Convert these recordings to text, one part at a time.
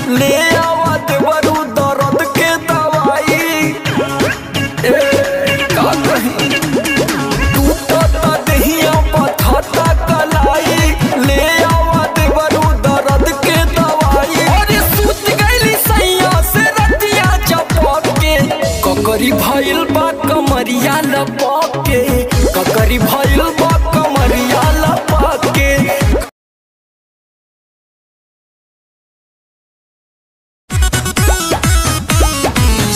ले आवा देवरू दर्द के दवाई। का कहीं टूटता देहिया पथता कलाई, ले आवा देवरू दर्द के दवाई। अरे सूत गईली सैया से रतिया चपक के, ककरी भइल बा कमरिया लपक के, ककरी भइल बा कमरिया लपक के।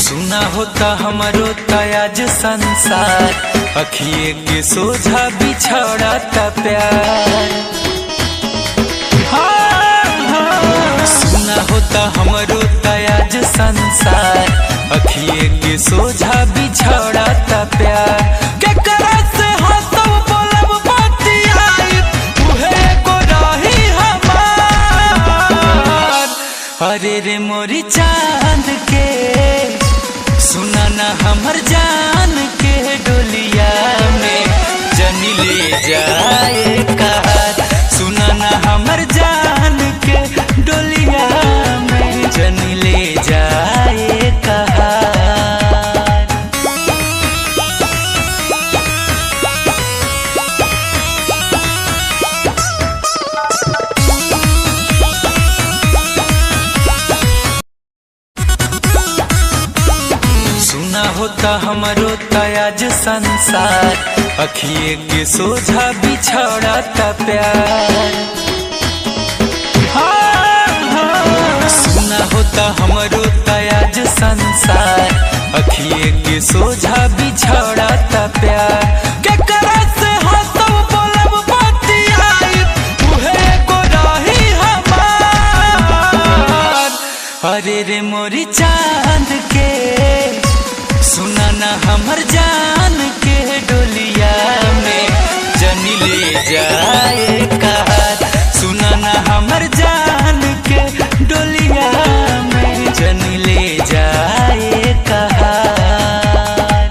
सुना होता हमारो तयाज संसार, अखिए के सोझा बिछड़ता प्यार। सुना होता हमारो तयाज संसार, अखिए के सोझा बिछड़ता प्यार। केकरा से हंसब बोलब बतियाई, उहे को रही हमार। अरे रे मोरी चांद के, सुना ना हमर जान के डोलिया में जनी ले जाए कहार। सुना ना हमर जान के डोलिया में जनी ले जाए कहार। सुना होता हमारो तयाज संसार, अखिए के सोझा बिछड़ता प्यार। सुना होता हमारो तयाज संसार, अखिए के सोझा बिछड़ता प्यार। केकरा से हंसब बोलब बतियाई, उहे को रही हमार। अरे रे मोरी चांद के, सुना ना हमर जान के डोलिया में जनी ले जाए कहार। सुना ना हमर जान के डोलिया में जनी ले जाए कहार।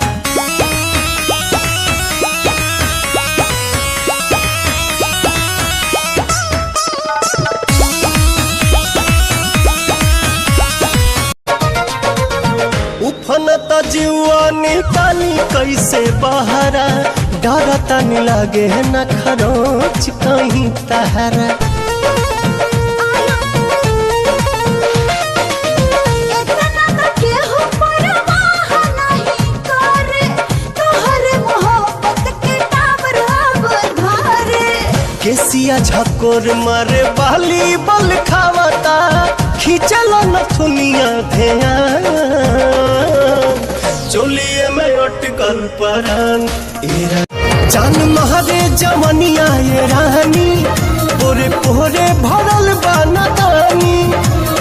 उफनता जीवा निकाली कैसे बहरा, डरता नहीं लागे न खरोच कहीं तहरा। केसिया झकोर मारे बाली बल खावता, खींचल नथुनिया ध्यान, चोलिए में अटकल परान। जान महारे जमनिया ये रानी, पोरे पोरे भरल बानी।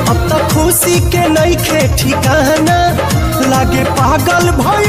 अब तक खुशी के नइखे ठिकाना, लागे पागल भइल